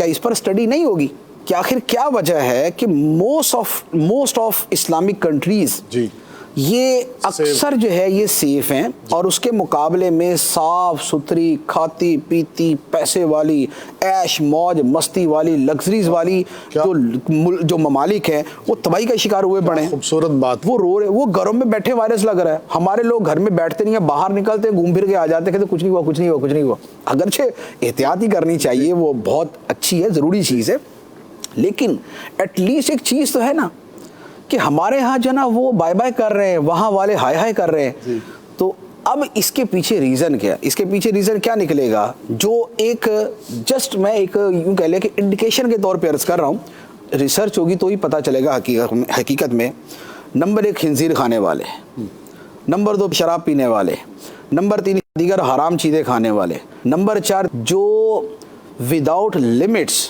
کیا اس پر اسٹڈی نہیں ہوگی کہ آخر کیا وجہ ہے کہ موسٹ آف اسلامک کنٹریز یہ اکثر جو ہے یہ سیف ہیں اور اس کے مقابلے میں صاف ستھری کھاتی پیتی پیسے والی عیش موج مستی والی لگژریز والی جو ممالک ہیں وہ تباہی کا شکار ہوئے پڑے ہیں. خوبصورت بات. وہ رو رہے, وہ گھروں میں بیٹھے وائرس لگ رہا ہے. ہمارے لوگ گھر میں بیٹھتے نہیں ہیں, باہر نکلتے ہیں گھوم پھر کے آ جاتے ہیں, کہتے کچھ نہیں ہوا کچھ نہیں ہوا کچھ نہیں ہوا. اگرچہ احتیاط ہی کرنی چاہیے, وہ بہت اچھی ہے ضروری چیز ہے, لیکن ایٹ لیسٹ ایک چیز تو ہے نا کہ ہمارے ہاں جو نا وہ بائے بائے کر رہے ہیں, وہاں والے ہائے ہائے کر رہے ہیں. تو اب اس کے پیچھے ریزن کیا, اس کے پیچھے ریزن کیا نکلے گا, جو ایک جسٹ میں ایک یوں کہہ لیں کہ انڈیکیشن کے طور پہ عرض کر رہا ہوں, ریسرچ ہوگی تو ہی پتہ چلے گا حقیقت میں. نمبر 1 خنزیر کھانے والے, نمبر 2 شراب پینے والے, نمبر 3 دیگر حرام چیزیں کھانے والے, نمبر 4 جو وداؤٹ لمٹس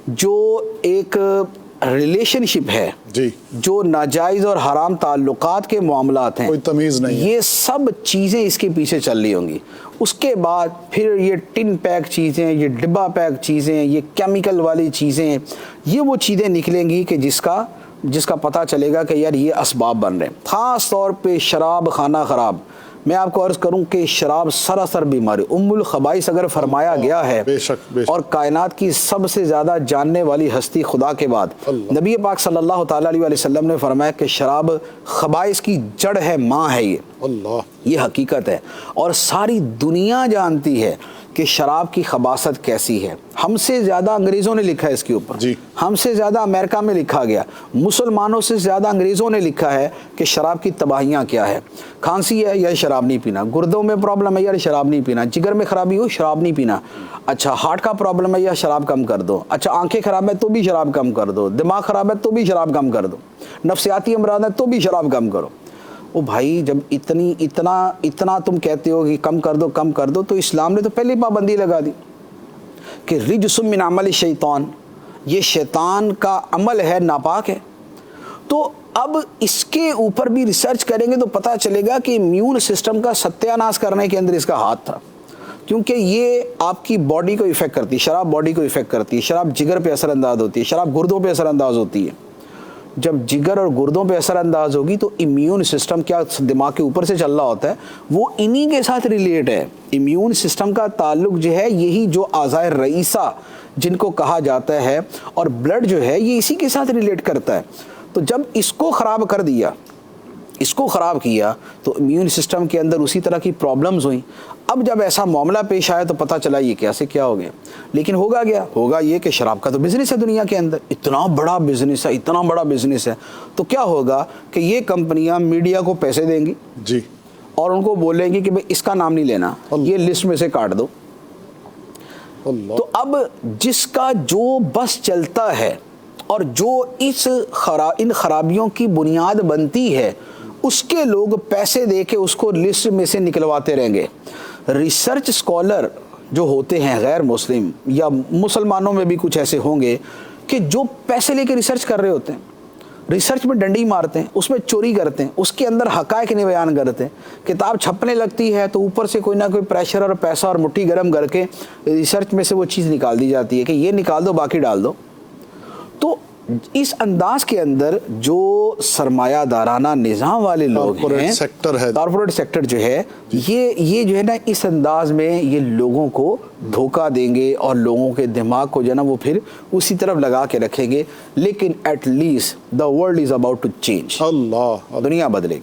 جو ایک ریلیشن شپ ہے جو ناجائز اور حرام تعلقات کے معاملات ہیں, کوئی تمیز نہیں, یہ سب چیزیں اس کے پیچھے چل رہی ہوں گی. اس کے بعد پھر یہ ٹن پیک چیزیں, یہ ڈبہ پیک چیزیں, یہ کیمیکل والی چیزیں, یہ وہ چیزیں نکلیں گی کہ جس کا پتہ چلے گا کہ یار یہ اسباب بن رہے ہیں. خاص طور پہ شراب خانہ خراب. میں آپ کو عرض کروں کہ شراب سراسر بیماری, ام الخبائث اگر فرمایا گیا ہے, اور کائنات کی سب سے زیادہ جاننے والی ہستی خدا کے بعد نبی پاک صلی اللہ تعالیٰ علیہ وسلم نے فرمایا کہ شراب خبائث کی جڑ ہے, ماں ہے, یہ حقیقت ہے. اور ساری دنیا جانتی ہے کہ شراب کی خباثت کیسی ہے. ہم سے زیادہ انگریزوں نے لکھا ہے اس کے اوپر, ہم سے زیادہ امریکہ میں لکھا گیا, مسلمانوں سے زیادہ انگریزوں نے لکھا ہے کہ شراب کی تباہیاں کیا ہے. کھانسی ہے یا شراب نہیں پینا, گردوں میں پرابلم ہے یا شراب نہیں پینا, جگر میں خرابی ہو شراب نہیں پینا, اچھا ہارٹ کا پرابلم ہے یا شراب کم کر دو, اچھا آنکھیں خراب ہے تو بھی شراب کم کر دو, دماغ خراب ہے تو بھی شراب کم کر دو, نفسیاتی امراض ہے تو بھی شراب کم کرو. وہ بھائی جب اتنا تم کہتے ہو کہ کم کر دو تو اسلام نے تو پہلے پابندی لگا دی کہ رجس من عمل شیطان, یہ شیطان کا عمل ہے, ناپاک ہے. تو اب اس کے اوپر بھی ریسرچ کریں گے تو پتہ چلے گا کہ امیون سسٹم کا ستیہ ناش کرنے کے اندر اس کا ہاتھ تھا, کیونکہ یہ آپ کی باڈی کو افیکٹ کرتی ہے, شراب باڈی کو افیکٹ کرتی ہے, شراب جگر پہ اثر انداز ہوتی ہے, شراب گردوں پہ اثر انداز ہوتی ہے. جب جگر اور گردوں پہ اثر انداز ہوگی تو امیون سسٹم کیا دماغ کے اوپر سے چل رہا ہوتا ہے, وہ انہی کے ساتھ ریلیٹ ہے. امیون سسٹم کا تعلق جو ہے یہی جو اعضائے رئیسہ جن کو کہا جاتا ہے, اور بلڈ جو ہے یہ اسی کے ساتھ ریلیٹ کرتا ہے. تو جب اس کو خراب کر دیا, اس کو خراب کیا تو امیون سسٹم کے اندر اسی طرح کی پرابلمز ہوئیں. اب جب ایسا معاملہ پیش آیا تو پتہ چلا یہ کیسے کیا ہو گیا. لیکن ہوگا یہ کہ شراب کا تو بزنس ہے دنیا کے اندر, اتنا بڑا بزنس ہے, تو کیا ہوگا کہ یہ کمپنیاں میڈیا کو پیسے دیں گی اور ان کو بولیں گی کہ بھئی اس کا نام نہیں لینا, یہ لسٹ میں سے کاٹ دو. تو اب جس کا جو بس چلتا ہے اور جو ان خرابیوں کی بنیاد بنتی ہے, اس کے لوگ پیسے دے کے اس کو لسٹ میں سے نکلواتے رہیں گے. ریسرچ اسکالر جو ہوتے ہیں غیر مسلم یا مسلمانوں میں بھی کچھ ایسے ہوں گے کہ جو پیسے لے کے ریسرچ کر رہے ہوتے ہیں, ریسرچ میں ڈنڈی مارتے ہیں, اس میں چوری کرتے ہیں, اس کے اندر حقائق نہیں بیان کرتے ہیں. کتاب چھپنے لگتی ہے تو اوپر سے کوئی نہ کوئی پریشر اور پیسہ اور مٹھی گرم کر کے ریسرچ میں سے وہ چیز نکال دی جاتی ہے کہ یہ نکال دو باقی ڈال دو. تو اس انداز کے اندر جو سرمایہ دارانہ نظام والے لوگ ہیں, کارپوریٹ سیکٹر جو ہے یہ جو ہے نا اس انداز میں یہ لوگوں کو دھوکہ دیں گے اور لوگوں کے دماغ کو جو ہے نا وہ پھر اسی طرف لگا کے رکھیں گے. لیکن at least the world is about to change, دنیا بدلے گی.